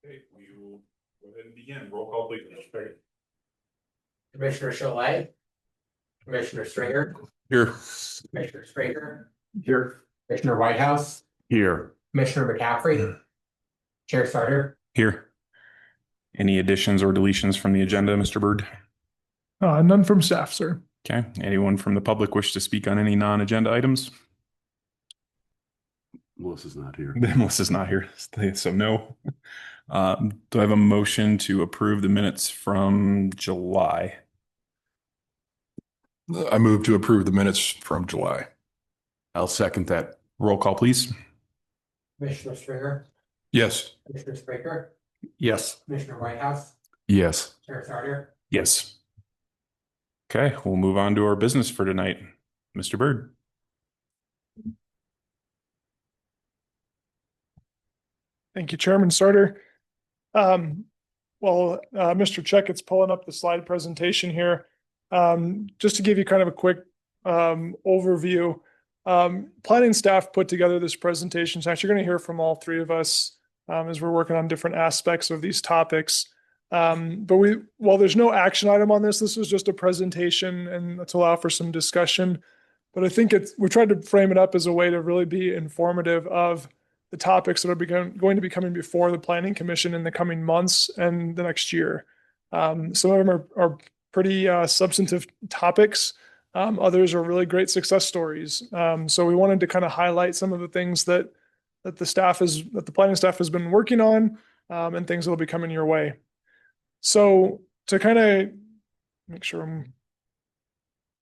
Okay, we will go ahead and begin. Roll call, please. Commissioner Chalet, Commissioner Stringer, Here. Commissioner Straker, Here. Commissioner Whitehouse, Here. Commissioner McCaffrey, Chair Sarter. Here. Any additions or deletions from the agenda, Mr. Byrd? None from staff, sir. Okay, anyone from the public wish to speak on any non-agenda items? Melissa's not here. Melissa's not here, so no. Do I have a motion to approve the minutes from July? I move to approve the minutes from July. I'll second that. Roll call, please. Commissioner Stringer, Yes. Commissioner Straker, Yes. Commissioner Whitehouse, Yes. Chair Sarter. Yes. Okay, we'll move on to our business for tonight. Mr. Byrd. Thank you, Chairman Sarter. Mr. Checkett's pulling up the slide presentation here. Just to give you kind of a quick overview, planning staff put together this presentation. So actually, you're going to hear from all three of us as we're working on different aspects of these topics. While there's no action item on this, this was just a presentation and to allow for some discussion. But I think we tried to frame it up as a way to really be informative of the topics that are going to be coming before the Planning Commission in the coming months and the next year. Some of them are pretty substantive topics. Others are really great success stories. So we wanted to kind of highlight some of the things that the planning staff has been working on and things that will be coming your way. So to kind of make sure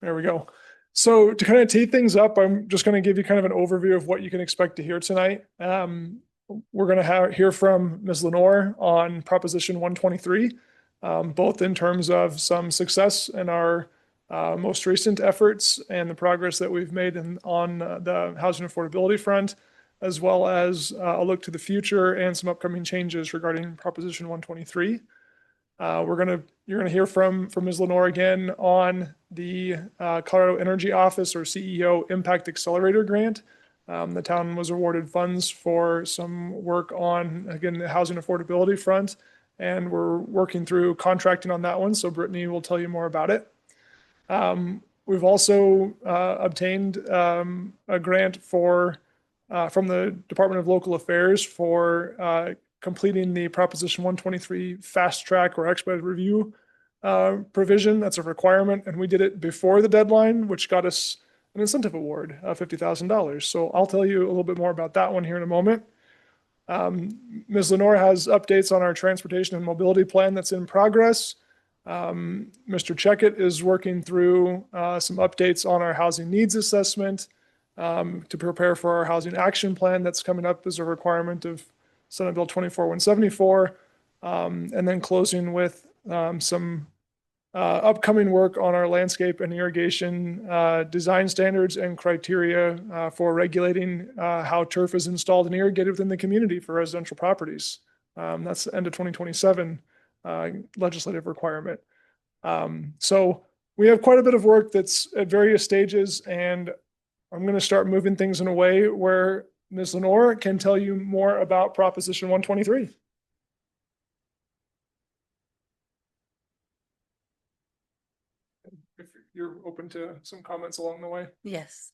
there we go. So to kind of tee things up, I'm just going to give you kind of an overview of what you can expect to hear tonight. We're going to hear from Ms. Lenore on Proposition 123, both in terms of some success in our most recent efforts and the progress that we've made on the housing affordability front, as well as a look to the future and some upcoming changes regarding Proposition 123. You're going to hear from Ms. Lenore again on the Colorado Energy Office or CEO Impact Accelerator Grant. The town was awarded funds for some work on, again, the housing affordability front, and we're working through contracting on that one. So Brittany will tell you more about it. We've also obtained a grant from the Department of Local Affairs for completing the Proposition 123 fast track or expedited review provision. That's a requirement, and we did it before the deadline, which got us an incentive award of $50,000. So I'll tell you a little bit more about that one here in a moment. Ms. Lenore has updates on our transportation and mobility plan that's in progress. Mr. Checkett is working through some updates on our housing needs assessment to prepare for our housing action plan that's coming up as a requirement of Senate Bill 24174, and then closing with some upcoming work on our landscape and irrigation design standards and criteria for regulating how turf is installed and irrigated within the community for residential properties. That's the end of 2027 legislative requirement. So we have quite a bit of work that's at various stages, and I'm going to start moving things in a way where Ms. Lenore can tell you more about Proposition 123. If you're open to some comments along the way. Yes.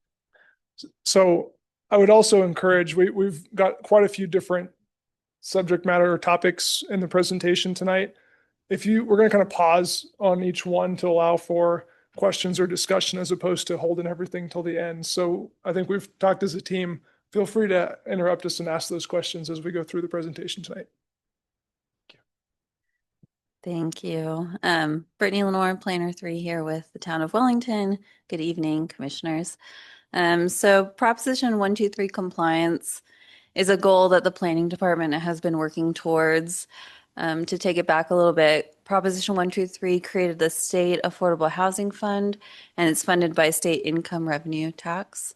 So I would also encourage, we've got quite a few different subject matter topics in the presentation tonight. We're going to kind of pause on each one to allow for questions or discussion as opposed to holding everything till the end. So I think we've talked as a team. Feel free to interrupt us and ask those questions as we go through the presentation tonight. Thank you. Brittany Lenore, Planner 3 here with the town of Wellington. Good evening, commissioners. So Proposition 123 compliance is a goal that the planning department has been working towards. To take it back a little bit, Proposition 123 created the State Affordable Housing Fund, and it's funded by state income revenue tax.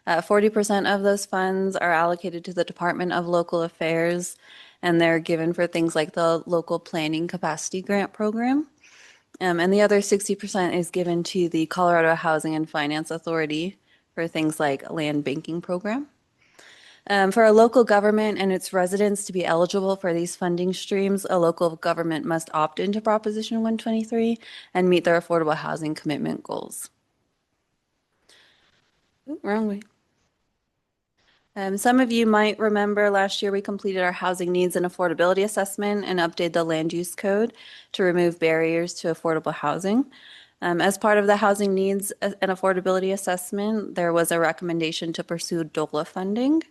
40% of those funds are allocated to the Department of Local Affairs, and they're given for things like the Local Planning Capacity Grant Program. And the other 60% is given to the Colorado Housing and Finance Authority for things like a land banking program. For a local government and its residents to be eligible for these funding streams, a local government must opt into Proposition 123 and meet their affordable housing commitment goals. Ooh, wrong way. Some of you might remember last year we completed our housing needs and affordability assessment and updated the land use code to remove barriers to affordable housing. As part of the housing needs and affordability assessment, there was a recommendation to pursue DOLA funding.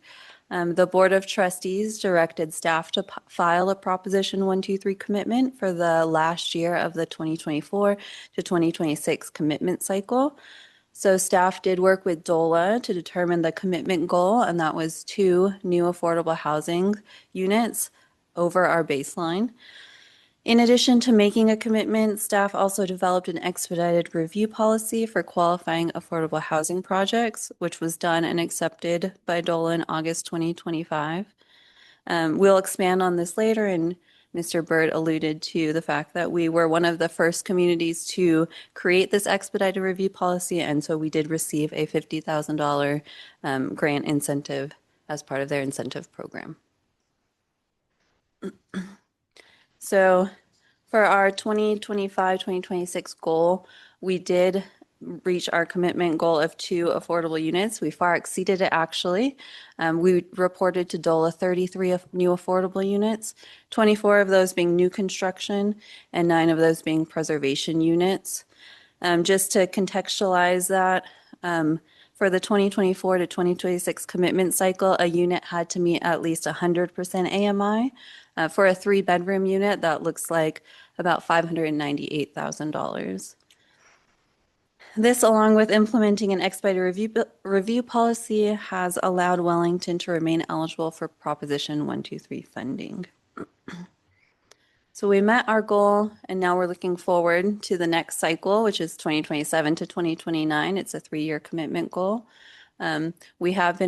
The Board of Trustees directed staff to file a Proposition 123 commitment for the last year of the 2024 to 2026 commitment cycle. So staff did work with DOLA to determine the commitment goal, and that was 2 new affordable housing units over our baseline. In addition to making a commitment, staff also developed an expedited review policy for qualifying affordable housing projects, which was done and accepted by DOLA in August 2025. We'll expand on this later, and Mr. Bird alluded to the fact that we were one of the first communities to create this expedited review policy, and so we did receive a $50,000 grant incentive as part of their incentive program. So for our 2025-2026 goal, we did reach our commitment goal of 2 affordable units. We far exceeded it, actually. We reported to DOLA 33 new affordable units, 24 of those being new construction and 9 of those being preservation units. Just to contextualize that, for the 2024 to 2026 commitment cycle, a unit had to meet at least 100% AMI. For a 3-bedroom unit, that looks like about $598,000. This, along with implementing an expedited review policy, has allowed Wellington to remain eligible for Proposition 123 funding. So we met our goal, and now we're looking forward to the next cycle, which is 2027 to 2029. It's a 3-year commitment goal. We have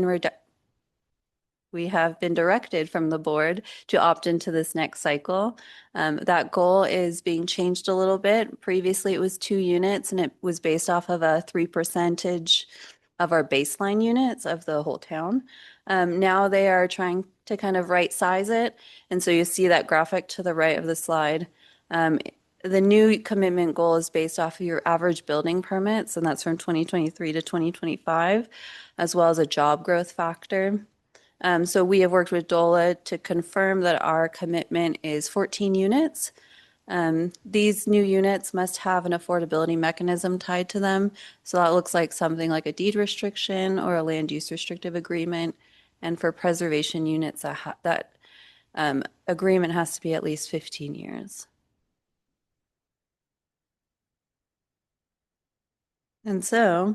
been directed from the board to opt into this next cycle. That goal is being changed a little bit. Previously, it was 2 units, and it was based off of a 3% of our baseline units of the whole town. Now they are trying to kind of right size it. And so you see that graphic to the right of the slide. The new commitment goal is based off of your average building permits, and that's from 2023 to 2025, as well as a job growth factor. So we have worked with DOLA to confirm that our commitment is 14 units. These new units must have an affordability mechanism tied to them. So that looks like something like a deed restriction or a land use restrictive agreement. And for preservation units, that agreement has to be at least 15 years. And so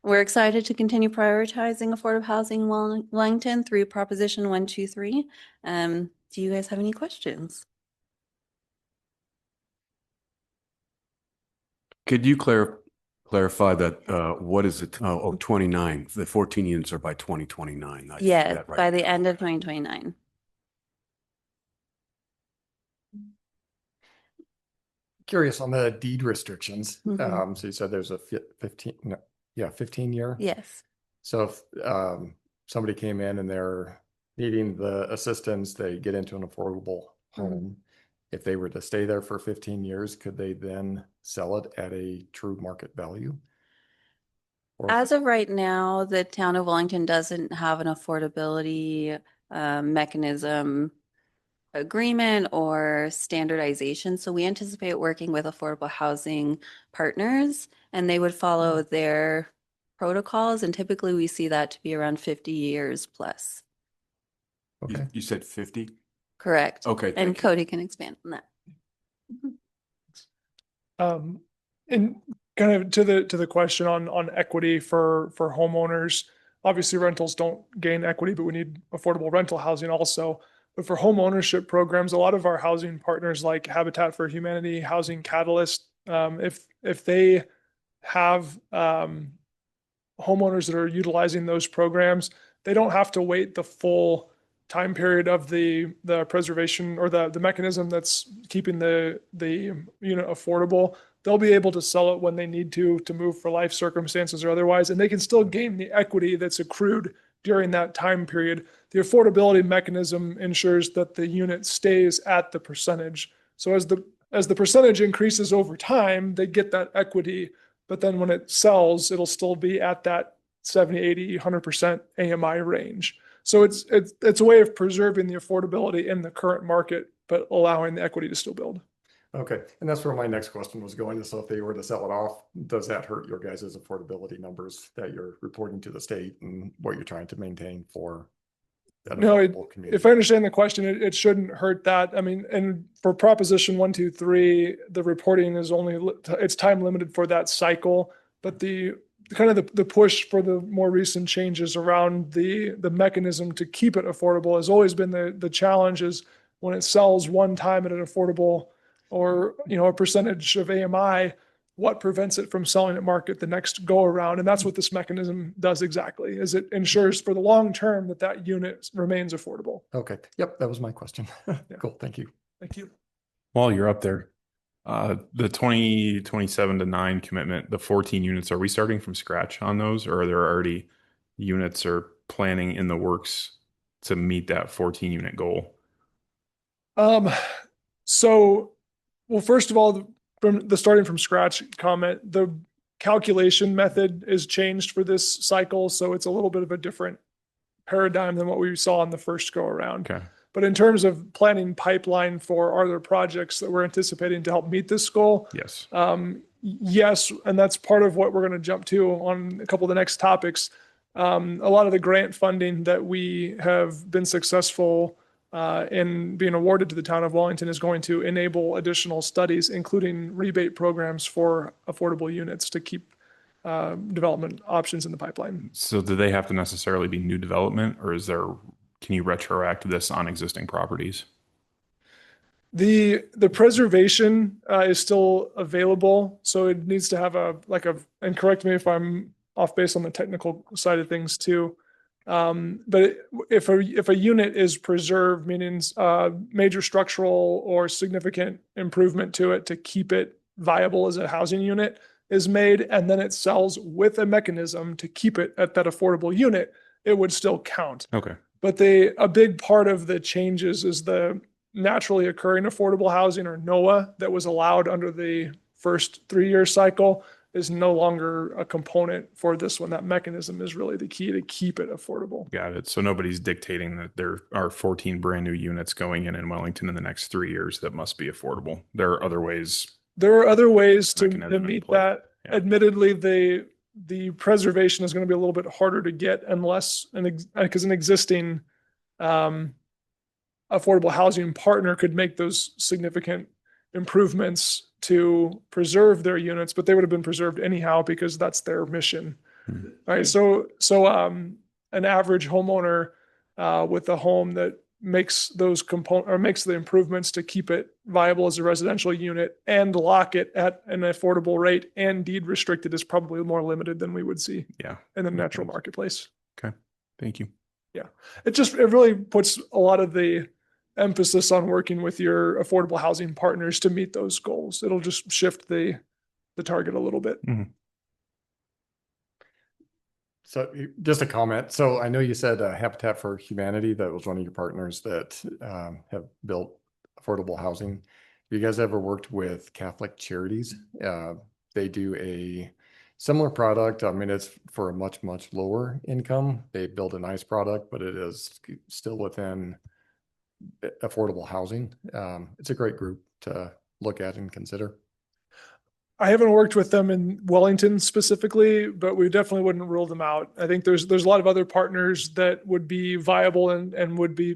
we're excited to continue prioritizing affordable housing in Wellington through Proposition 123. Do you guys have any questions? Could you clarify that, what is it? 29, the 14 units are by 2029. I see Yes, that right. by the end of 2029. Curious on the deed restrictions. Mhm. So you said there's a 15 year. Yes. So if somebody came in and they're needing the assistance, they get into an affordable home. If they were to stay there for 15 years, could they then sell it at a true market value? Or As of right now, the town of Wellington doesn't have an affordability mechanism agreement or standardization. So we anticipate working with affordable housing partners, and they would follow their protocols. And typically we see that to be around 50 years plus. okay. You said 50? Correct. Okay. And thank you. Cody can expand on that. And kind of to the question on equity for homeowners, obviously rentals don't gain equity, but we need affordable rental housing also. But for home ownership programs, a lot of our housing partners like Habitat for Humanity, Housing Catalyst, if they have homeowners that are utilizing those programs, they don't have to wait the full time period of the preservation or the mechanism that's keeping the unit affordable. They'll be able to sell it when they need to move for life circumstances or otherwise, and they can still gain the equity that's accrued during that time period. The affordability mechanism ensures that the unit stays at the percentage. So as the percentage increases over time, they get that equity, but then when it sells, it'll still be at that 70, 80, 100% AMI range. So it's a way of preserving the affordability in the current market, but allowing the equity to still build. Okay, and that's where my next question was going. So if they were to sell it off, does that hurt your guys' affordability numbers that you're reporting to the state and what you're trying to maintain for an No, affordable community? If I understand the question, it shouldn't hurt that. I mean, and for Proposition 1, 2, 3, the reporting is it's time limited for that cycle, but the push for the more recent changes around the mechanism to keep it affordable has always been the challenge is when it sells one time at an affordable or, a percentage of AMI, what prevents it from selling at market the next go around? And that's what this mechanism does exactly, is it ensures for the long term that unit remains affordable. Okay, yep, that was my question. Cool, thank you. Thank you. While you're up there, the 2027 to 9 commitment, the 14 units, are we starting from scratch on those, or are there already units or planning in the works to meet that 14 unit goal? Well, first of all, from the starting from scratch comment, the calculation method is changed for this cycle. So it's a little bit of a different paradigm than what we saw in the first go around. Okay. But in terms of planning pipeline for other projects that we're anticipating to help meet this goal, Yes. yes, and that's part of what we're going to jump to on a couple of the next topics. A lot of the grant funding that we have been successful in being awarded to the town of Wellington is going to enable additional studies, including rebate programs for affordable units to keep development options in the pipeline. So do they have to necessarily be new development, or can you retroact this on existing properties? The preservation is still available, so it needs to have and correct me if I'm off base on the technical side of things too. But if a unit is preserved, meaning major structural or significant improvement to it to keep it viable as a housing unit is made, and then it sells with a mechanism to keep it at that affordable unit, it would still count. Okay. But a big part of the changes is the naturally occurring affordable housing, or NOAA, that was allowed under the first 3-year cycle is no longer a component for this one. That mechanism is really the key to keep it affordable. Got it. So nobody's dictating that there are 14 brand new units going in Wellington in the next 3 years that must be affordable. There are other ways. There are other ways to Mechanism in meet play. that. Yeah. Admittedly, the preservation is going to be a little bit harder to get unless because an existing affordable housing partner could make those significant improvements to preserve their units, but they would have been preserved anyhow because that's their mission. Hmm. Right. So an average homeowner with a home that makes those makes the improvements to keep it viable as a residential unit and lock it at an affordable rate and deed restricted is probably more limited than we would see in the natural marketplace. Okay. Thank you. It really puts a lot of the emphasis on working with your affordable housing partners to meet those goals. It'll just shift the target a little bit. Mhm. So just a comment. So I know you said Habitat for Humanity, that was one of your partners that have built affordable housing. Have you guys ever worked with Catholic Charities? They do a similar product. I mean, it's for a much, much lower income. They build a nice product, but it is still within affordable housing. It's a great group to look at and consider. I haven't worked with them in Wellington specifically, but we definitely wouldn't rule them out. I think there's a lot of other partners that would be viable and would be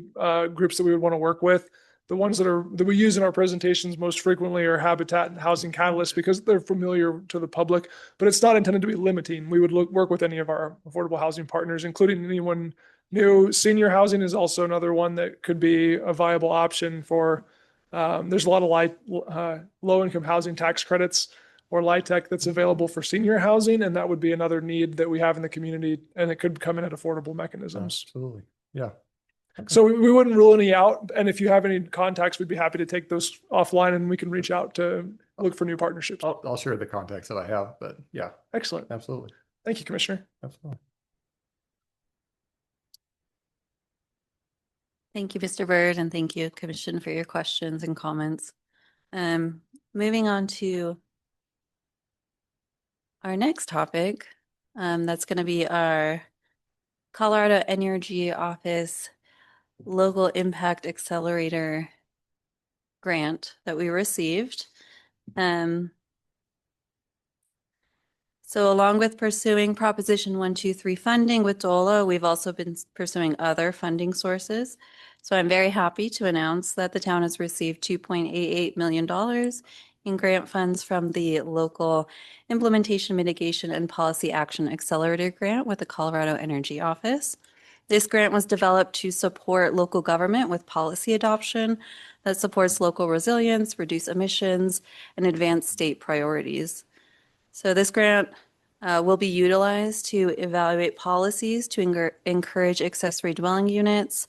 groups that we would want to work with. The ones that we use in our presentations most frequently are Habitat and Housing Catalyst because they're familiar to the public, but it's not intended to be limiting. We would work with any of our affordable housing partners, including anyone new. Senior housing is also another one that could be a viable option for. There's a lot of low-income housing tax credits or LIHTC that's available for senior housing, and that would be another need that we have in the community, and it could come in at affordable mechanisms. Absolutely. Yeah. So we wouldn't rule any out, and if you have any contacts, we'd be happy to take those offline, and we can reach out to look for new partnerships. I'll share the contacts that I have, but yeah, Excellent. absolutely. Thank you, Commissioner. Absolutely. Thank you, Mr. Byrd, and thank you, Commission, for your questions and comments. Moving on to our next topic, that's going to be our Colorado Energy Office Local Impact Accelerator grant that we received. So along with pursuing Proposition 123 funding with DOLA, we've also been pursuing other funding sources. So I'm very happy to announce that the town has received $2.88 million in grant funds from the Local Implementation Mitigation and Policy Action Accelerator Grant with the Colorado Energy Office. This grant was developed to support local government with policy adoption that supports local resilience, reduce emissions, and advance state priorities. So this grant will be utilized to evaluate policies to encourage accessory dwelling units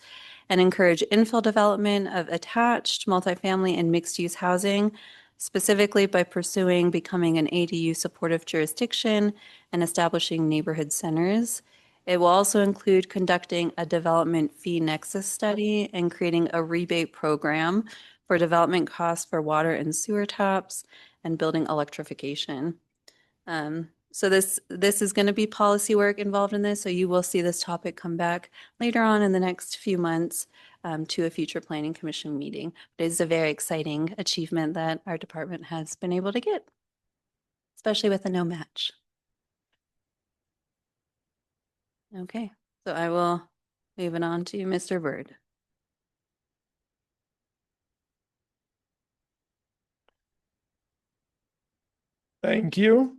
and encourage infill development of attached, multifamily, and mixed-use housing, specifically by pursuing becoming an ADU supportive jurisdiction and establishing neighborhood centers. It will also include conducting a development fee nexus study and creating a rebate program for development costs for water and sewer taps and building electrification. So this is going to be policy work involved in this. So you will see this topic come back later on in the next few months to a future planning commission meeting. It is a very exciting achievement that our department has been able to get, especially with a no match. Okay, so I will move it on to Mr. Byrd. Thank you.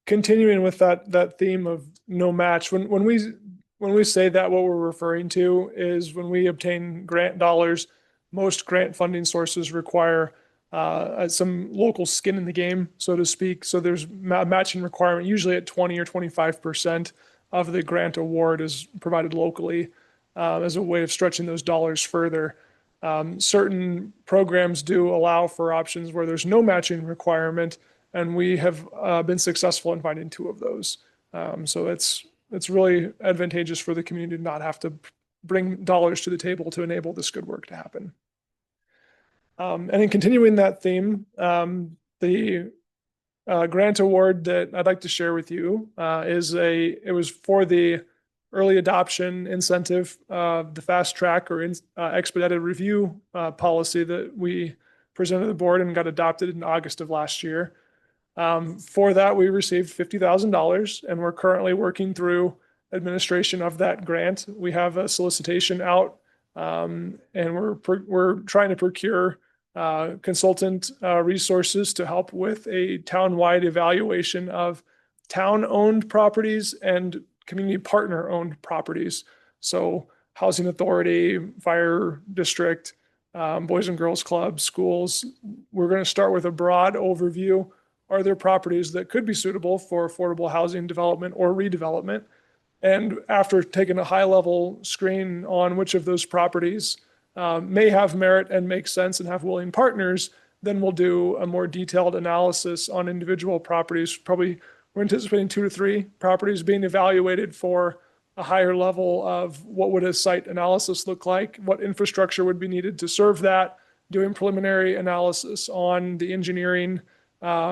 Continuing with that theme of no match, when we say that, what we're referring to is when we obtain grant dollars, most grant funding sources require some local skin in the game, so to speak. So there's matching requirement, usually at 20 or 25% of the grant award is provided locally as a way of stretching those dollars further. Certain programs do allow for options where there's no matching requirement, and we have been successful in finding 2 of those. So it's really advantageous for the community to not have to bring dollars to the table to enable this good work to happen. And in continuing that theme, the grant award that I'd like to share with you it was for the early adoption incentive, the fast track or expedited review policy that we presented to the board and got adopted in August of last year. For that, we received $50,000, and we're currently working through administration of that grant. We have a solicitation out, and we're trying to procure consultant resources to help with a town-wide evaluation of town-owned properties and community partner-owned properties. So housing authority, fire district, Boys and Girls Club, schools. We're going to start with a broad overview. Are there properties that could be suitable for affordable housing development or redevelopment? And after taking a high-level screen on which of those properties may have merit and make sense and have willing partners, then we'll do a more detailed analysis on individual properties. Probably we're anticipating 2 to 3 properties being evaluated for a higher level of what would a site analysis look like, what infrastructure would be needed to serve that, doing preliminary analysis on the engineering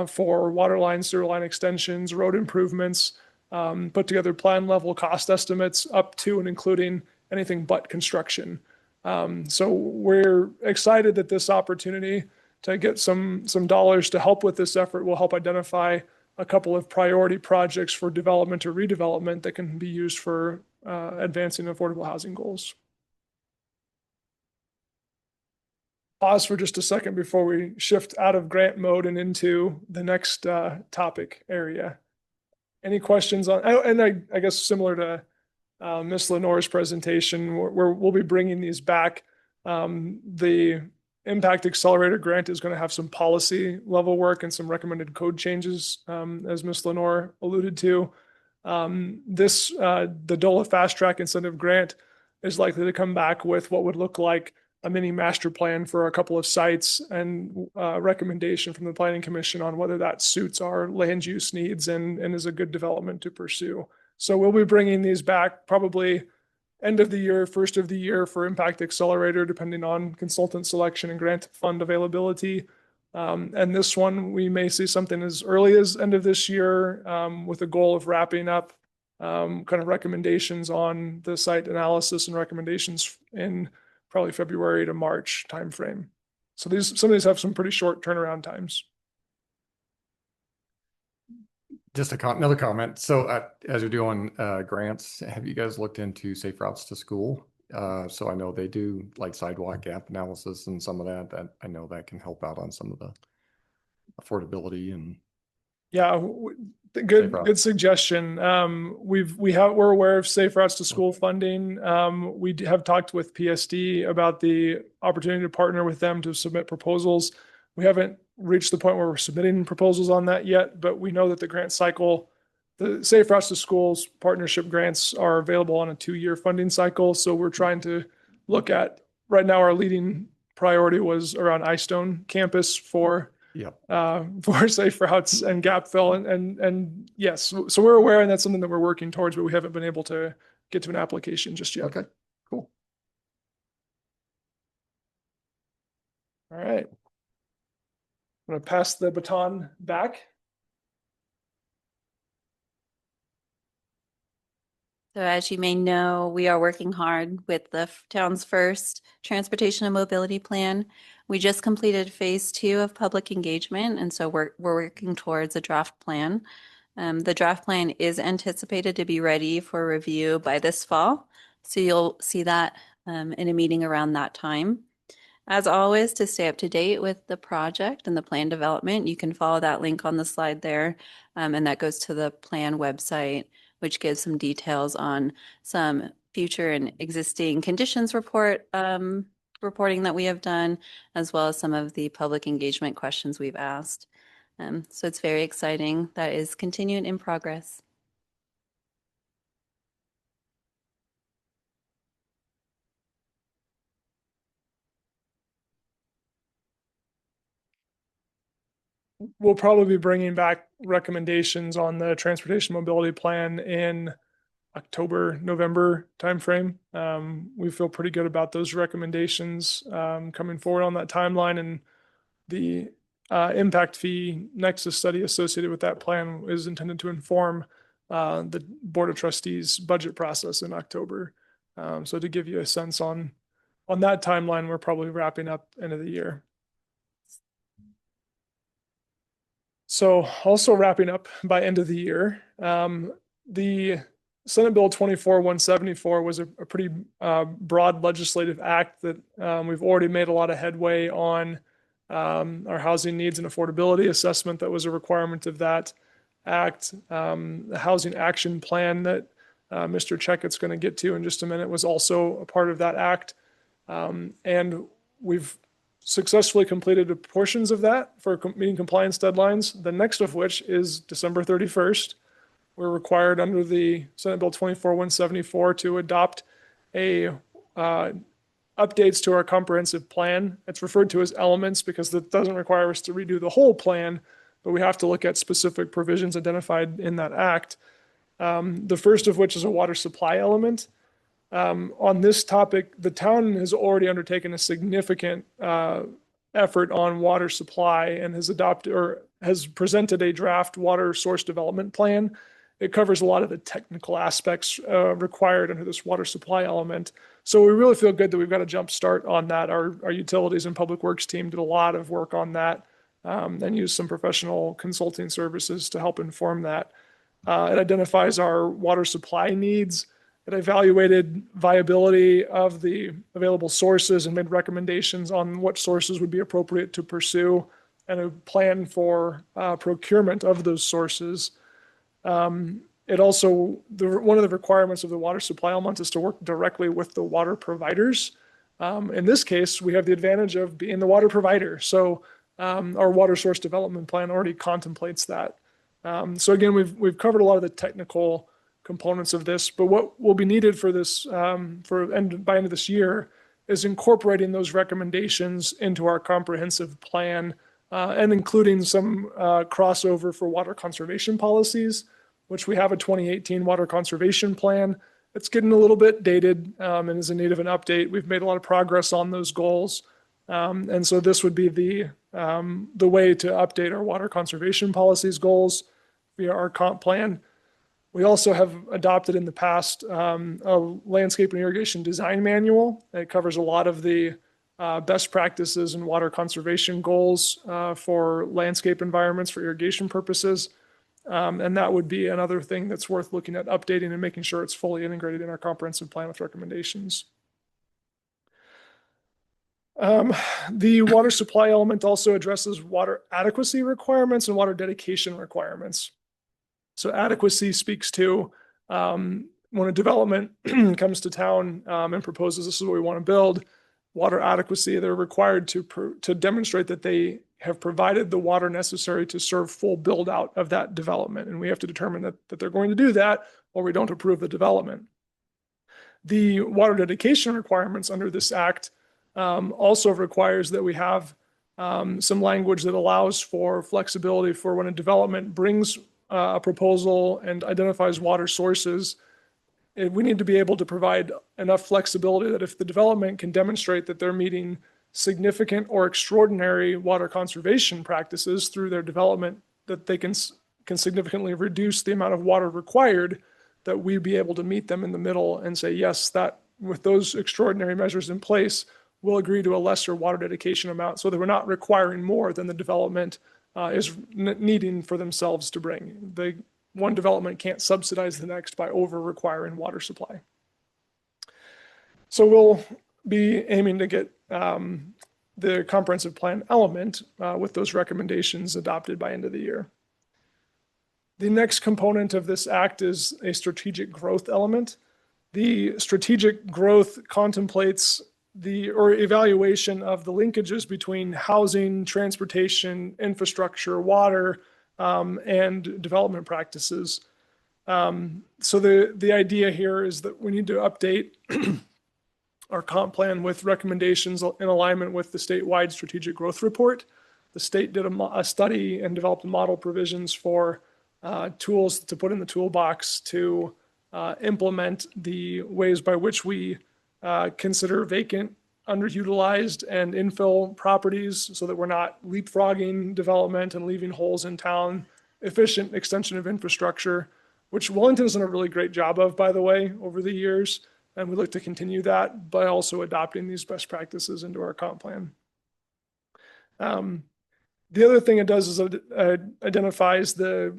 for water line, sewer line extensions, road improvements, put together plan level cost estimates up to and including anything but construction. So we're excited that this opportunity to get some dollars to help with this effort will help identify a couple of priority projects for development or redevelopment that can be used for advancing affordable housing goals. Pause for just a second before we shift out of grant mode and into the next topic area. Any questions on, and I guess similar to Ms. Lenore's presentation, we'll be bringing these back. The Impact Accelerator grant is going to have some policy level work and some recommended code changes, as Ms. Lenore alluded to. The DOLA Fast Track Incentive Grant is likely to come back with what would look like a mini master plan for a couple of sites and recommendation from the Planning Commission on whether that suits our land use needs and is a good development to pursue. So we'll be bringing these back probably end of the year, first of the year for Impact Accelerator, depending on consultant selection and grant fund availability. And this one, we may see something as early as end of this year with a goal of wrapping up kind of recommendations on the site analysis and recommendations in probably February to March timeframe. So some of these have some pretty short turnaround times. Just another comment. So as you're doing grants, have you guys looked into safe routes to school? So I know they do like sidewalk gap analysis and some of that I know that can help out on some of the affordability and Yeah, good suggestion. We're aware of safe routes to school funding. We have talked with PSD about the opportunity to partner with them to submit proposals. We haven't reached the point where we're submitting proposals on that yet, but we know that the grant cycle, the safe routes to schools partnership grants are available on a 2-year funding cycle. So we're trying to look at, right now our leading priority was around iStone campus for safe routes and gap fill and yes, so we're aware, and that's something that we're working towards, but we haven't been able to get to an application just yet. Okay, cool. All right. I'm going to pass the baton back. So as you may know, we are working hard with the town's first transportation and mobility plan. We just completed phase 2 of public engagement, and so we're working towards a draft plan. The draft plan is anticipated to be ready for review by this fall, so you'll see that in a meeting around that time. As always, to stay up to date with the project and the plan development, you can follow that link on the slide there, and that goes to the plan website, which gives some details on some future and existing conditions reporting that we have done, as well as some of the public engagement questions we've asked. So it's very exciting. That is continuing in progress. We'll probably be bringing back recommendations on the transportation mobility plan in October, November timeframe. We feel pretty good about those recommendations coming forward on that timeline, and the impact fee nexus study associated with that plan is intended to inform the Board of Trustees budget process in October. So to give you a sense on that timeline, we're probably wrapping up end of the year. So also wrapping up by end of the year, the Senate Bill 24-174 was a pretty broad legislative act that we've already made a lot of headway on our housing needs and affordability assessment. That was a requirement of that act. The housing action plan that Mr. Checkett's going to get to in just a minute was also a part of that act. And we've successfully completed portions of that for meeting compliance deadlines, the next of which is December 31st. We're required under the Senate Bill 24-174 to adopt a updates to our comprehensive plan. It's referred to as elements because that doesn't require us to redo the whole plan, but we have to look at specific provisions identified in that act. The first of which is a water supply element. On this topic, the town has already undertaken a significant effort on water supply and has adopted or has presented a draft water source development plan. It covers a lot of the technical aspects required under this water supply element. So we really feel good that we've got a jump start on that. Our utilities and public works team did a lot of work on that and used some professional consulting services to help inform that. It identifies our water supply needs. It evaluated viability of the available sources and made recommendations on what sources would be appropriate to pursue and a plan for procurement of those sources. It also, one of the requirements of the water supply element is to work directly with the water providers. In this case, we have the advantage of being the water provider. So our water source development plan already contemplates that. So again, we've covered a lot of the technical components of this, but what will be needed for this by end of this year is incorporating those recommendations into our comprehensive plan and including some crossover for water conservation policies, which we have a 2018 water conservation plan. it's getting a little bit dated and is in need of an update. We've made a lot of progress on those goals. And so this would be the way to update our water conservation policies goals via our comp plan. We also have adopted in the past a landscape and irrigation design manual. It covers a lot of the best practices and water conservation goals for landscape environments for irrigation purposes. And that would be another thing that's worth looking at updating and making sure it's fully integrated in our comprehensive plan with recommendations. The water supply element also addresses water adequacy requirements and water dedication requirements. So adequacy speaks to when a development comes to town and proposes this is what we want to build. Water adequacy, they're required to demonstrate that they have provided the water necessary to serve full build out of that development. And we have to determine that they're going to do that or we don't approve the development. The water dedication requirements under this act also requires that we have some language that allows for flexibility for when a development brings a proposal and identifies water sources. We need to be able to provide enough flexibility that if the development can demonstrate that they're meeting significant or extraordinary water conservation practices through their development, that they can significantly reduce the amount of water required, that we be able to meet them in the middle and say, yes, that with those extraordinary measures in place, we'll agree to a lesser water dedication amount so that we're not requiring more than the development is needing for themselves to bring. The one development can't subsidize the next by over requiring water supply. So we'll be aiming to get the comprehensive plan element with those recommendations adopted by end of the year. The next component of this act is a strategic growth element. The strategic growth contemplates evaluation of the linkages between housing, transportation, infrastructure, water, and development practices. So the idea here is that we need to update our comp plan with recommendations in alignment with the statewide strategic growth report. The state did a study and developed model provisions for tools to put in the toolbox to implement the ways by which we consider vacant, underutilized, and infill properties so that we're not leapfrogging development and leaving holes in town, efficient extension of infrastructure, which Wellington's done a really great job of, by the way, over the years. And we look to continue that by also adopting these best practices into our comp plan. The other thing it does is identifies the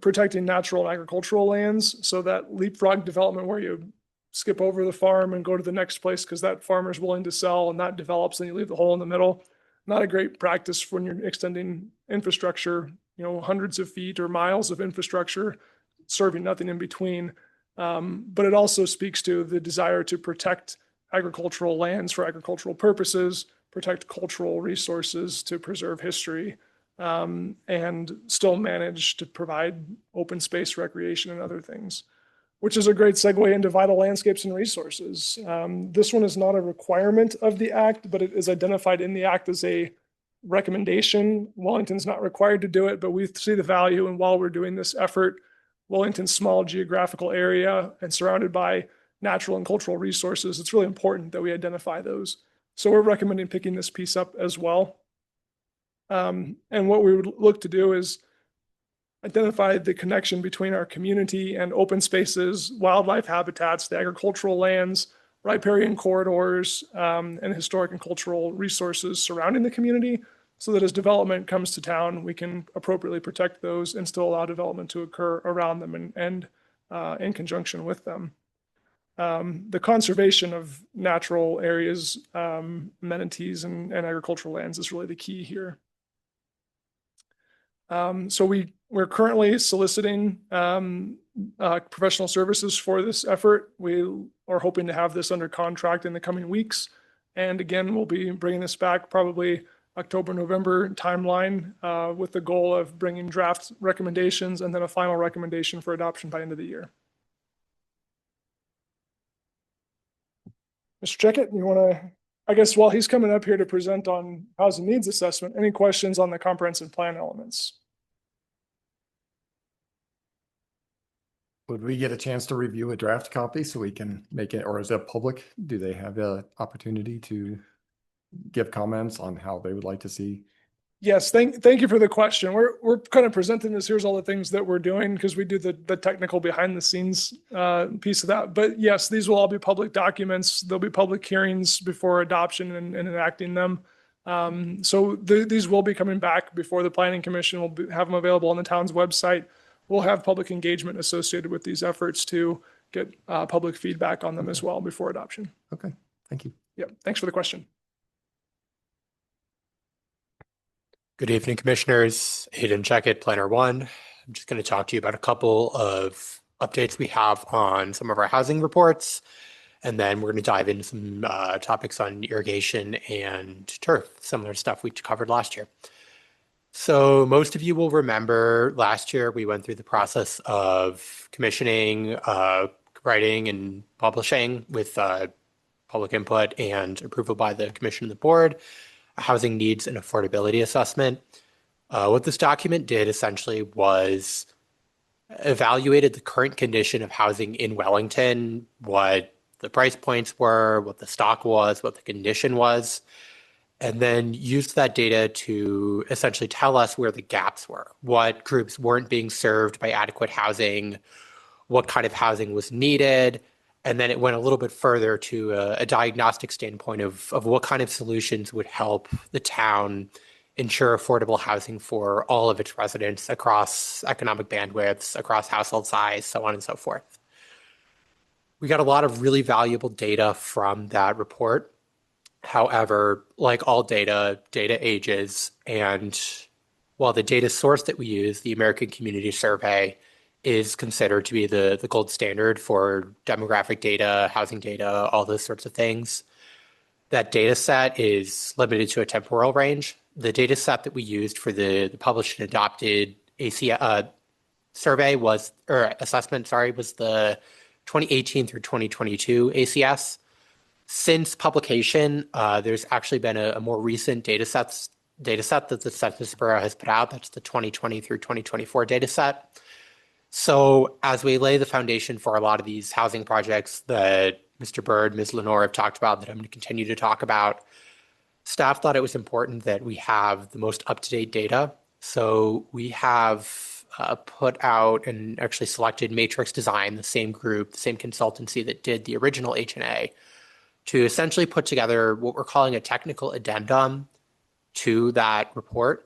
protecting natural and agricultural lands. So that leapfrog development where you skip over the farm and go to the next place because that farmer is willing to sell and that develops and you leave the hole in the middle. Not a great practice when you're extending infrastructure, hundreds of feet or miles of infrastructure, serving nothing in between. But it also speaks to the desire to protect agricultural lands for agricultural purposes, protect cultural resources to preserve history, and still manage to provide open space recreation and other things, which is a great segue into vital landscapes and resources. This one is not a requirement of the act, but it is identified in the act as a recommendation. Wellington's not required to do it, but we see the value. And while we're doing this effort, Wellington's small geographical area and surrounded by natural and cultural resources, it's really important that we identify those. So we're recommending picking this piece up as well. And what we would look to do is identify the connection between our community and open spaces, wildlife habitats, the agricultural lands, riparian corridors, and historic and cultural resources surrounding the community, so that as development comes to town, we can appropriately protect those and still allow development to occur around them and in conjunction with them. The conservation of natural areas, amenities, and agricultural lands is really the key here. So we're currently soliciting professional services for this effort. We are hoping to have this under contract in the coming weeks. And again, we'll be bringing this back probably October, November timeline with the goal of bringing draft recommendations and then a final recommendation for adoption by end of the year. Mr. Checkett, you want to, I guess while he's coming up here to present on housing needs assessment, any questions on the comprehensive plan elements? Would we get a chance to review a draft copy so we can make it, or is it public? Do they have the opportunity to give comments on how they would like to see? Yes, thank you for the question. We're kind of presenting this. Here's all the things that we're doing because we do the technical behind the scenes piece of that. But yes, these will all be public documents. There'll be public hearings before adoption and enacting them. So these will be coming back before the Planning Commission. We'll have them available on the town's website. We'll have public engagement associated with these efforts to get public feedback on them as well before adoption. Okay, thank you. Yep. Thanks for the question. Good evening, Commissioners. Aiden Checkett, Planner One. I'm just going to talk to you about a couple of updates we have on some of our housing reports, and then we're going to dive into some topics on irrigation and turf, similar stuff we covered last year. So most of you will remember last year we went through the process of commissioning, writing, and publishing with public input and approval by the Commission and the Board. Housing needs and affordability assessment. What this document did essentially was evaluated the current condition of housing in Wellington, what the price points were, what the stock was, what the condition was, and then used that data to essentially tell us where the gaps were, what groups weren't being served by adequate housing, what kind of housing was needed. And then it went a little bit further to a diagnostic standpoint of what kind of solutions would help the town ensure affordable housing for all of its residents across economic bandwidths, across household size, so on and so forth. We got a lot of really valuable data from that report. However, like all data, data ages. And while the data source that we use, the American Community Survey, is considered to be the gold standard for demographic data, housing data, all those sorts of things. That data set is limited to a temporal range. The data set that we used for the published and adopted survey was, or assessment, sorry, was the 2018 through 2022 ACS. Since publication, there's actually been a more recent data set that the Census Bureau has put out. That's the 2020 through 2024 data set. So as we lay the foundation for a lot of these housing projects that Mr. Bird, Ms. Lenore have talked about, that I'm going to continue to talk about, staff thought it was important that we have the most up-to-date data. So we have put out and actually selected Matrix Design, the same group, the same consultancy that did the original HNA, to essentially put together what we're calling a technical addendum to that report.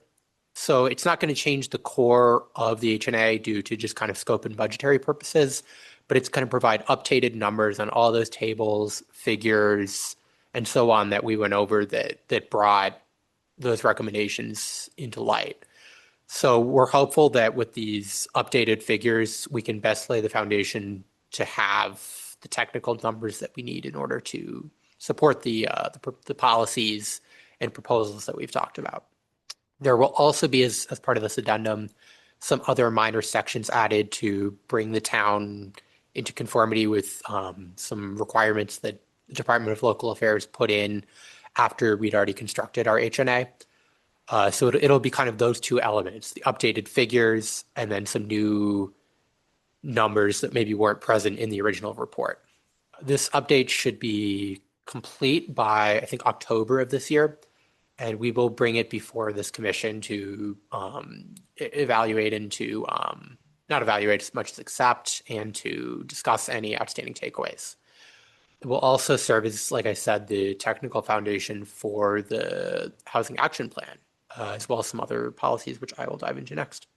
So it's not going to change the core of the HNA due to just kind of scope and budgetary purposes, but it's going to provide updated numbers on all those tables, figures, and so on that we went over that brought those recommendations into light. So we're hopeful that with these updated figures, we can best lay the foundation to have the technical numbers that we need in order to support the policies and proposals that we've talked about. There will also be, as part of this addendum, some other minor sections added to bring the town into conformity with some requirements that the Department of Local Affairs put in after we'd already constructed our HNA. So it'll be kind of those two elements, the updated figures and then some new numbers that maybe weren't present in the original report. This update should be complete by, I think, October of this year. And we will bring it before this commission to evaluate and to, not evaluate as much as accept, and to discuss any outstanding takeaways. It will also serve as, like I said, the technical foundation for the housing action plan, as well as some other policies, which I will dive into next.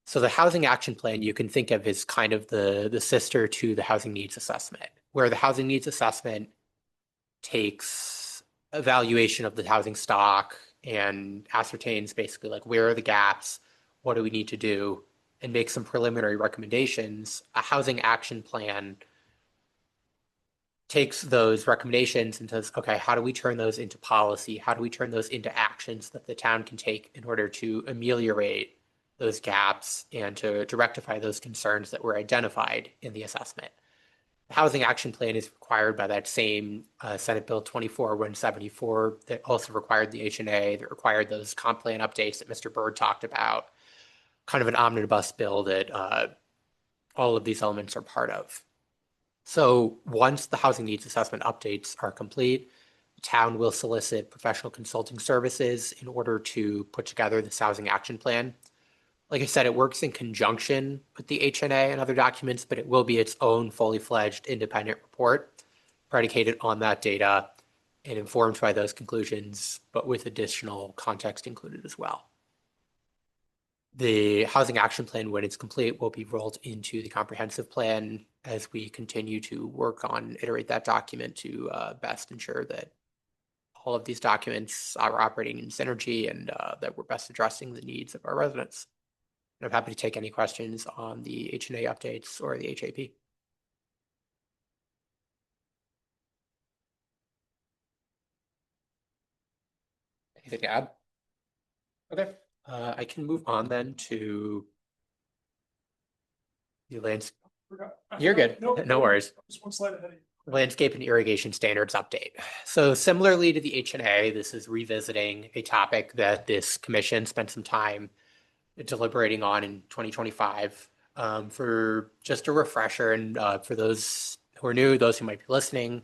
So the housing action plan you can think of as kind of the sister to the housing needs assessment, where the housing needs assessment takes evaluation of the housing stock and ascertains basically like where are the gaps, what do we need to do, and make some preliminary recommendations. A housing action plan takes those recommendations and says, okay, how do we turn those into policy? How do we turn those into actions that the town can take in order to ameliorate those gaps and to rectify those concerns that were identified in the assessment? The housing action plan is required by that same Senate Bill 24-174 that also required the HNA, that required those comp plan updates that Mr. Bird talked about, kind of an omnibus bill that all of these elements are part of. So once the housing needs assessment updates are complete, the town will solicit professional consulting services in order to put together this housing action plan. Like I said, it works in conjunction with the HNA and other documents, but it will be its own fully fledged independent report predicated on that data and informed by those conclusions, but with additional context included as well. The housing action plan, when it's complete, will be rolled into the comprehensive plan as we continue to work on, iterate that document to best ensure that all of these documents are operating in synergy and that we're best addressing the needs of our residents. And I'm happy to take any questions on the HNA updates or the HAP. Anything to add? Okay, I can move on then to the landscape. You're good. No worries. Just one slide ahead of you. Landscape and irrigation standards update. So similarly to the HNA, this is revisiting a topic that this commission spent some time deliberating on in 2025. For just a refresher, and for those who are new, those who might be listening,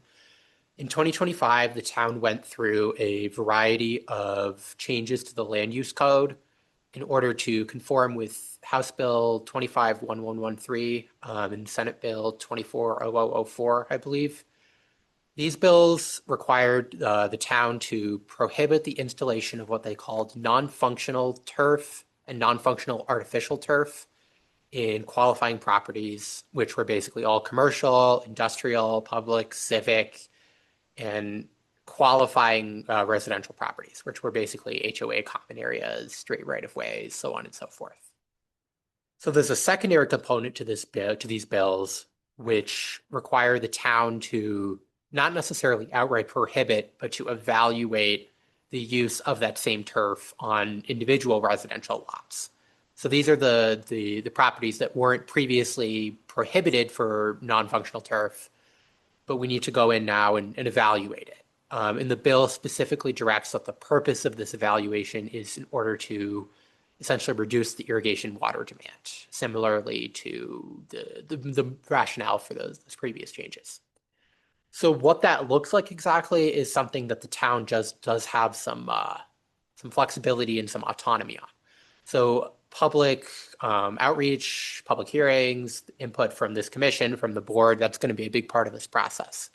in 2025, the town went through a variety of changes to the land use code in order to conform with House Bill 251113 and Senate Bill 240004, I believe. These bills required the town to prohibit the installation of what they called non-functional turf and non-functional artificial turf in qualifying properties, which were basically all commercial, industrial, public, civic, and qualifying residential properties, which were basically HOA common areas, straight right-of-ways, so on and so forth. So there's a secondary component to this bill, to these bills, which require the town to not necessarily outright prohibit, but to evaluate the use of that same turf on individual residential lots. So these are the properties that weren't previously prohibited for non-functional turf, but we need to go in now and evaluate it. And the bill specifically directs that the purpose of this evaluation is in order to essentially reduce the irrigation water demand, similarly to the rationale for those previous changes. So what that looks like exactly is something that the town just does have some flexibility and some autonomy on. So public outreach, public hearings, input from this commission, from the board, that's going to be a big part of this process.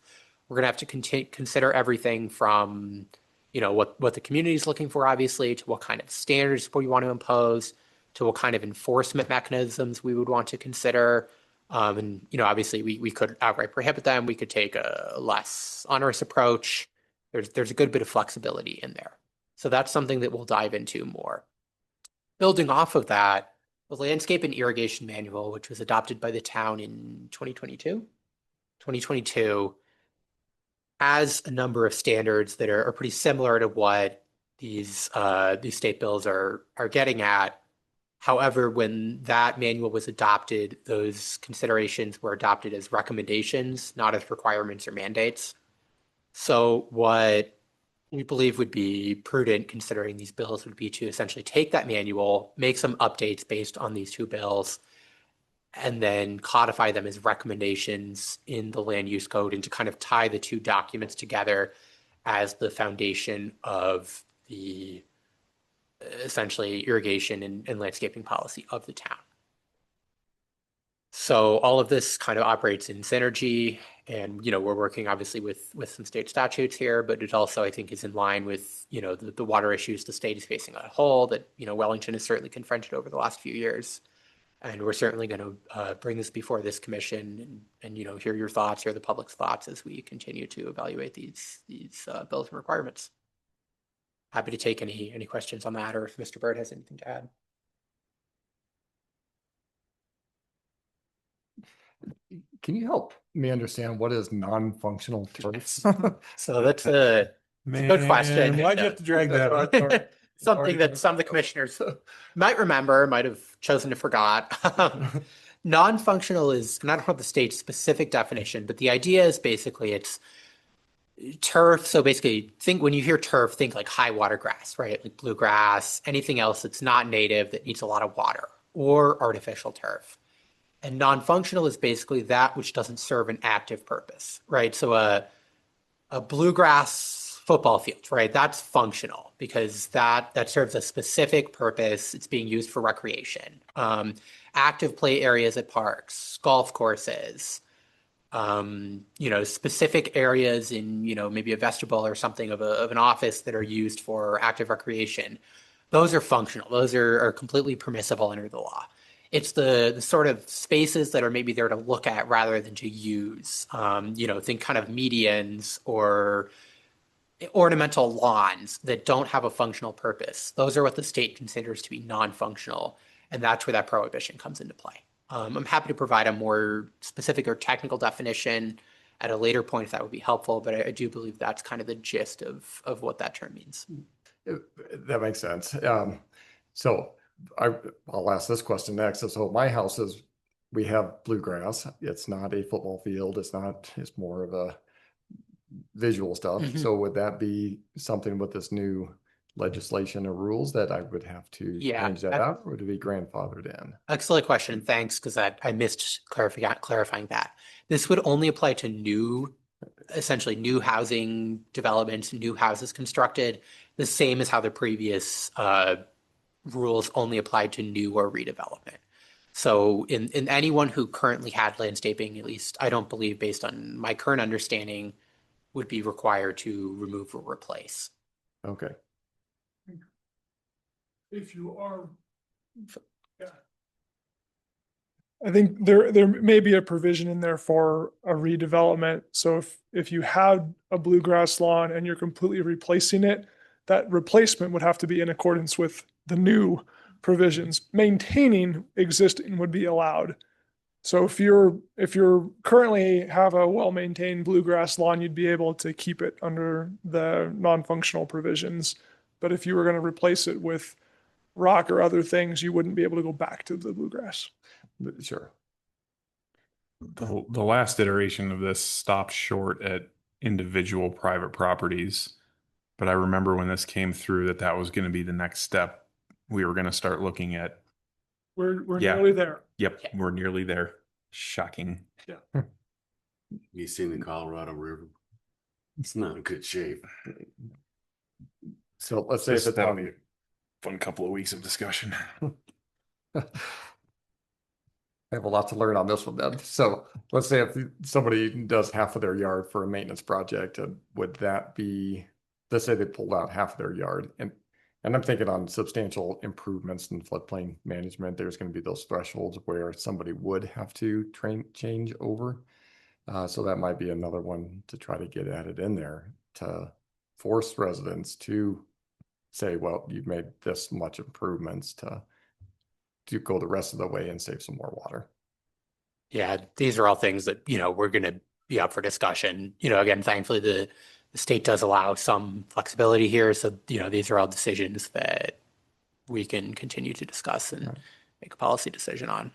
We're going to have to consider everything from, you know, what the community is looking for, obviously, to what kind of standards we want to impose, to what kind of enforcement mechanisms we would want to consider. And, you know, obviously we could outright prohibit them. We could take a less onerous approach. There's a good bit of flexibility in there. So that's something that we'll dive into more. Building off of that, the Landscape and Irrigation Manual, which was adopted by the town in 2022, has a number of standards that are pretty similar to what these state bills are getting at. However, when that manual was adopted, those considerations were adopted as recommendations, not as requirements or mandates. So what we believe would be prudent considering these bills would be to essentially take that manual, make some updates based on these two bills, and then codify them as recommendations in the land use code, and to kind of tie the two documents together as the foundation of the essentially irrigation and landscaping policy of the town. So all of this kind of operates in synergy, and, you know, we're working obviously with some state statutes here, but it also, I think, is in line with, you know, the water issues the state is facing as a whole that, you know, Wellington has certainly confronted over the last few years. And we're certainly going to bring this before this commission and, you know, hear your thoughts, hear the public's thoughts as we continue to evaluate these bills and requirements. Happy to take any questions on that, or if Mr. Bird has anything to add. Can you help me understand what is non-functional turfs? So that's a good question. Why'd you have to drag that up? Something that some of the commissioners might remember, might have chosen to forgot. Non-functional is, and I don't know the state's specific definition, but the idea is basically it's turf. So basically, when you hear turf, think like high water grass, right? Like bluegrass, anything else that's not native that needs a lot of water, or artificial turf. And non-functional is basically that which doesn't serve an active purpose, right? So a bluegrass football field, right? That's functional because that serves a specific purpose. It's being used for recreation. Active play areas at parks, golf courses, specific areas in, maybe a vestibule or something of an office that are used for active recreation. Those are functional. Those are completely permissible under the law. It's the sort of spaces that are maybe there to look at rather than to use. Think kind of medians or ornamental lawns that don't have a functional purpose. Those are what the state considers to be non-functional, and that's where that prohibition comes into play. I'm happy to provide a more specific or technical definition at a later point if that would be helpful, but I do believe that's kind of the gist of what that term means. That makes sense. So I'll ask this question next. So my house we have bluegrass. It's not a football field. It's more of a visual stuff. Mhm. So would that be something with this new legislation or rules that I would have to change that out, or would it be grandfathered in? Excellent question. Thanks, because I missed clarifying that. This would only apply to essentially new housing developments, new houses constructed, the same as how the previous rules only applied to new or redevelopment. So in anyone who currently had landscaping, at least I don't believe based on my current understanding, would be required to remove or replace. Okay. If you are, yeah. I think there may be a provision in there for a redevelopment. So if you had a bluegrass lawn and you're completely replacing it, that replacement would have to be in accordance with the new provisions. Maintaining existing would be allowed. So if you're currently have a well-maintained bluegrass lawn, you'd be able to keep it under the non-functional provisions. But if you were going to replace it with rock or other things, you wouldn't be able to go back to the bluegrass. Sure. The last iteration of this stopped short at individual private properties. But I remember when this came through that was going to be the next step. We were going to start looking at. We're Yeah. nearly there. Yep, we're nearly there. Shocking. You seen the Colorado River? It's not in good shape. So let's say if it's That'll be a fun couple of weeks of discussion. I have a lot to learn on this one then. So let's say if somebody does half of their yard for a maintenance project, would that be, let's say they pulled out half of their yard, and I'm thinking on substantial improvements in floodplain management, there's going to be those thresholds where somebody would have to change over. So that might be another one to try to get added in there to force residents to say, well, you've made this much improvements to go the rest of the way and save some more water. Yeah, these are all things that, we're going to be up for discussion. Again, thankfully, the state does allow some flexibility here. So, these are all decisions that we can continue to discuss and make a policy decision on.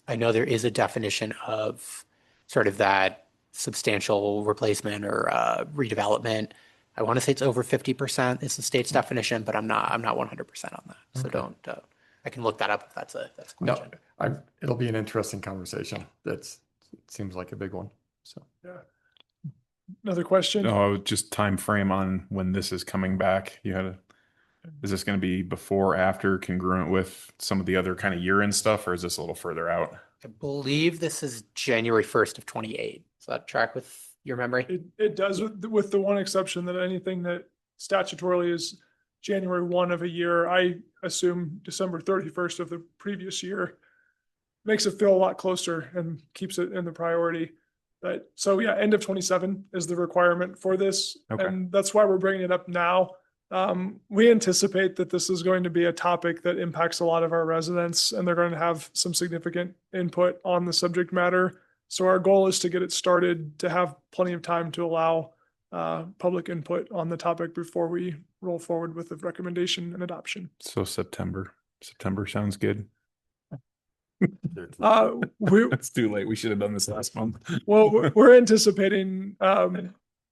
I know there is a definition of sort of that substantial replacement or redevelopment. I want to say it's over 50%. It's the state's definition, but I'm not 100% on that. So don't. I can look that up if that's a question. No, it'll be an interesting conversation. It seems like a big one. So Yeah. Another question? No, just time frame on when this is coming back. Is this going to be before, after, congruent with some of the other kind of year-end stuff, or is this a little further out? I believe this is January 1st of 28. Does that track with your memory? It does, with the one exception that anything that statutorily is January 1 of a year, I assume December 31st of the previous year, makes it feel a lot closer and keeps it in the priority. But so yeah, end of 27 is the requirement for this. Okay. And that's why we're bringing it up now. We anticipate that this is going to be a topic that impacts a lot of our residents, and they're going to have some significant input on the subject matter. So our goal is to get it started, to have plenty of time to allow public input on the topic before we roll forward with the recommendation and adoption. So September sounds good. It's too late. We should have done this last month. Well, we're anticipating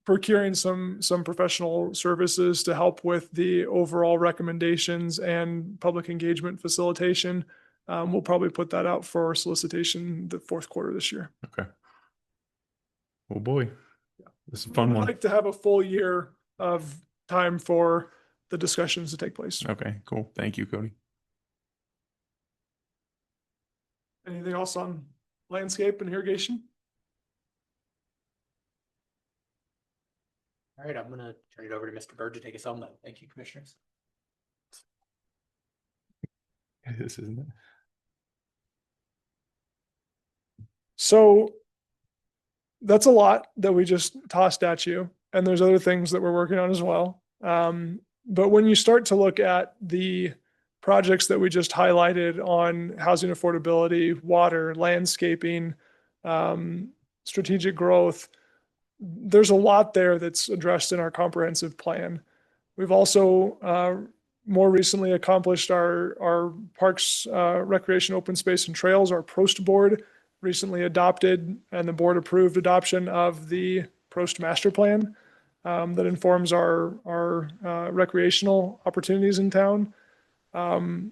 procuring some professional services to help with the overall recommendations and public engagement facilitation. We'll probably put that out for solicitation the fourth quarter this year. Okay. Oh boy. This is a fun I'd one. like to have a full year of time for the discussions to take place. Okay, cool. Thank you, Cody. Anything else on landscape and irrigation? All right, I'm going to turn it over to Mr. Bird to take us home then. Thank you, commissioners. This isn't it. So that's a lot that we just tossed at you. And there's other things that we're working on as well. But when you start to look at the projects that we just highlighted on housing affordability, water, landscaping, strategic growth, there's a lot there that's addressed in our comprehensive plan. We've also more recently accomplished our parks, recreation, open space, and trails. Our PROST board recently adopted, and the board approved adoption of the PROST master plan that informs our recreational opportunities in town.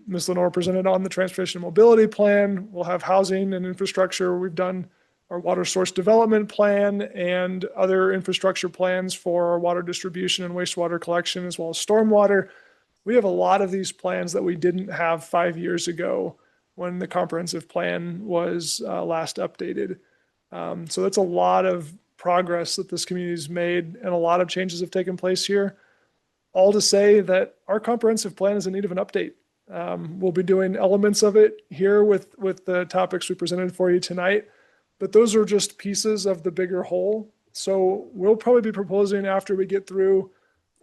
Ms. Lenore presented on the transportation and mobility plan. We'll have housing and infrastructure. We've done our water source development plan and other infrastructure plans for our water distribution and wastewater collection, as well as stormwater. We have a lot of these plans that we didn't have 5 years ago when the comprehensive plan was last updated. So that's a lot of progress that this community's made, and a lot of changes have taken place here. All to say that our comprehensive plan is in need of an update. We'll be doing elements of it here with the topics we presented for you tonight, but those are just pieces of the bigger whole. So we'll probably be proposing, after we get through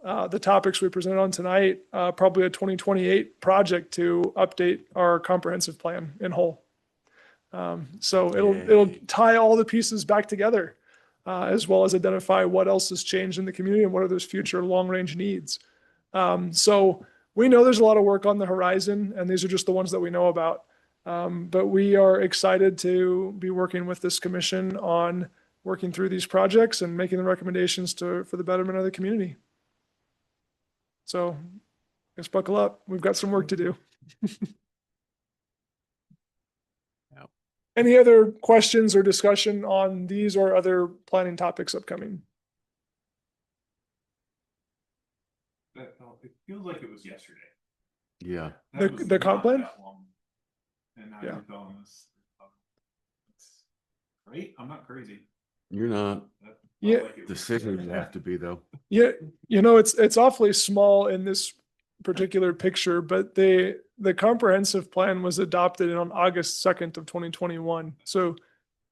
the topics we presented on tonight, probably a 2028 project to update our comprehensive plan in whole. So it'll tie all the pieces back together, as well as identify what else has changed in the community and what are those future long-range needs. So we know there's a lot of work on the horizon, and these are just the ones that we know about. But we are excited to be working with this commission on working through these projects and making the recommendations for the betterment of the community. So let's buckle up. We've got some work to do. Any other questions or discussion on these or other planning topics upcoming? It feels like it was yesterday. Yeah. The comp plan? And now Yeah. you're telling us. Right? I'm not crazy. You're not. Yeah. Decisions have to be, though. Yeah, it's awfully small in this particular picture, but the comprehensive plan was adopted on August 2nd of 2021. So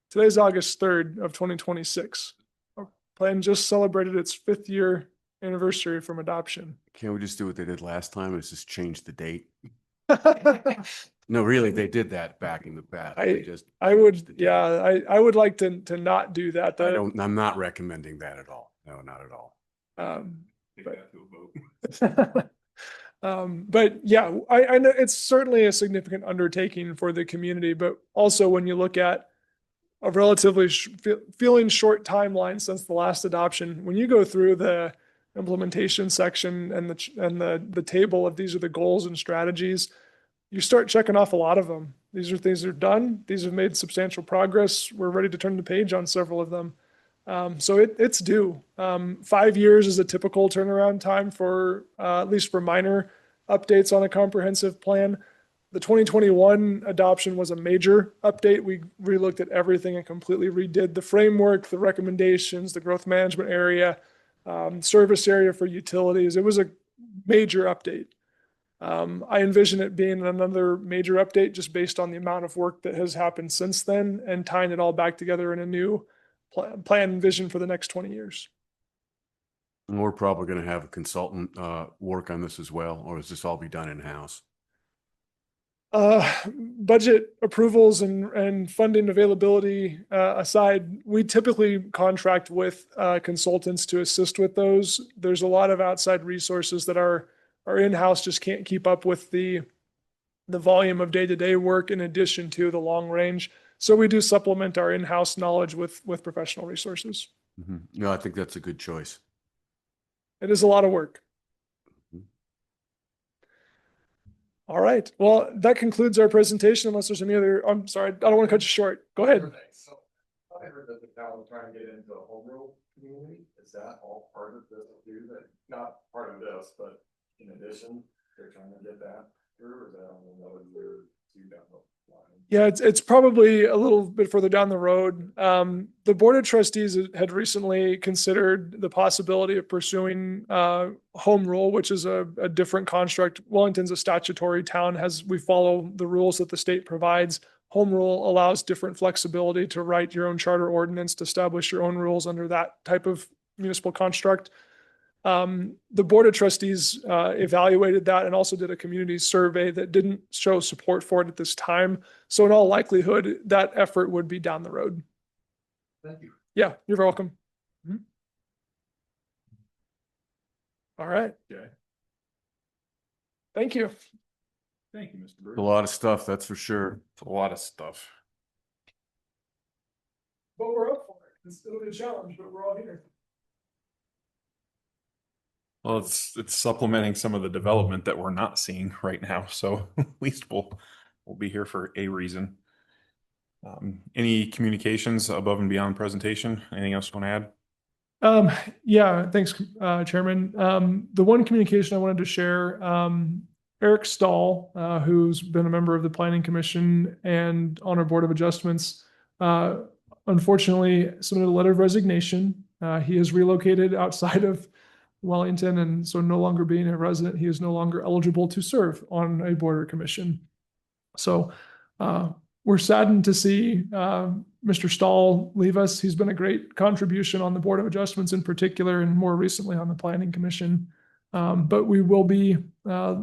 today's August 3rd of 2026. Our plan just celebrated its 5th year anniversary from adoption. Can't we just do what they did last time? It's just change the date. No, really, they did that back in the past. They just I would, I would like to not do that. I'm not recommending that at all. No, not at all. Take that to a vote. But yeah, I know it's certainly a significant undertaking for the community, but also when you look at a relatively feeling short timeline since the last adoption, when you go through the implementation section and the table of these are the goals and strategies, you start checking off a lot of them. These are things that are done. These have made substantial progress. We're ready to turn the page on several of them. So it's due. 5 years is a typical turnaround time for, at least for minor updates on a comprehensive plan. The 2021 adoption was a major update. We relooked at everything and completely redid the framework, the recommendations, the growth management area, service area for utilities. It was a major update. I envision it being another major update just based on the amount of work that has happened since then and tying it all back together in a new plan and vision for the next 20 years. And we're probably going to have a consultant work on this as well, or does this all be done in-house? Budget approvals and funding availability aside, we typically contract with consultants to assist with those. There's a lot of outside resources that our in-house just can't keep up with the volume of day-to-day work in addition to the long range. So we do supplement our in-house knowledge with professional resources. Mm-hmm. No, I think that's a good choice. It is a lot of work. All right. Well, that concludes our presentation unless there's any other, I'm sorry, I don't want to cut you short. Go ahead. So I heard that the town was trying to get into a home rule community. Is that all part of this too? That not part of this, but in addition, they're trying to get that through, or is that on another year, two down the line? Yeah, it's probably a little bit further down the road. The Board of Trustees had recently considered the possibility of pursuing home rule, which is a different construct. Wellington's a statutory town, we follow the rules that the state provides. Home rule allows different flexibility to write your own charter ordinance, to establish your own rules under that type of municipal construct. The Board of Trustees evaluated that and also did a community survey that didn't show support for it at this time. So in all likelihood, that effort would be down the road. Thank you. Yeah, you're welcome. Mhm. All right. Okay. Thank you. Thank you, Mr. Bird. A lot of stuff, that's for sure. It's a lot of stuff. But we're up for it. It's still a challenge, but we're all here. Well, it's supplementing some of the development that we're not seeing right now. So at least we'll be here for a reason. Any communications above and beyond presentation? Anything else you want to add? Yeah, thanks, Chairman. The one communication I wanted to share, Eric Stahl, who's been a member of the Planning Commission and on our Board of Adjustments, unfortunately submitted a letter of resignation. He has relocated outside of Wellington, and so no longer being a resident, he is no longer eligible to serve on a border commission. So we're saddened to see Mr. Stahl leave us. He's been a great contribution on the Board of Adjustments in particular, and more recently on the Planning Commission. But we will be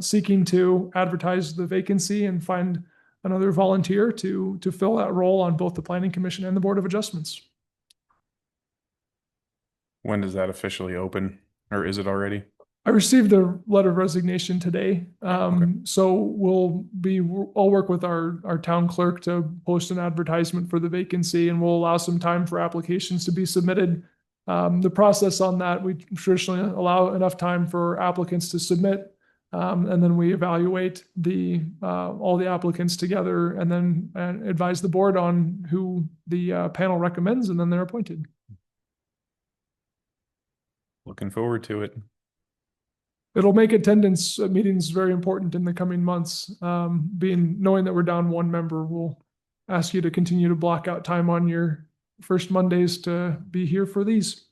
seeking to advertise the vacancy and find another volunteer to fill that role on both the Planning Commission and the Board of Adjustments. When does that officially open, or is it already? I received the letter of resignation today. So I'll work with our town clerk to post an advertisement for the vacancy, and we'll allow some time for applications to be submitted. The process on that, we traditionally allow enough time for applicants to submit, and then we evaluate all the applicants together, and then advise the board on who the panel recommends, and then they're appointed. Looking forward to it. It'll make attendance at meetings very important in the coming months. Knowing that we're down one member, we'll ask you to continue to block out time on your first Mondays to be here for these.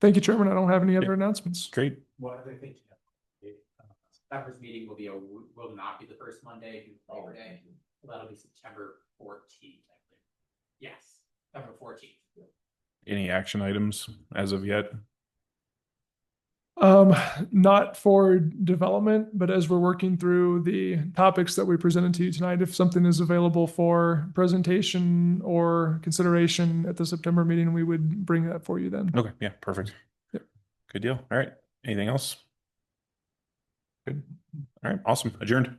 Thank you, Chairman. I don't have any other announcements. Great. One other thing. September's meeting will not be the first Monday, Labor Day. That'll be September 14th, I believe. Yes, September 14th. Any action items as of yet? Not for development, but as we're working through the topics that we presented to you tonight, if something is available for presentation or consideration at the September meeting, we would bring that for you then. Okay. Yeah. Perfect. Yep. Good deal. All right. Anything else? Good. All right. Awesome. Adjourned.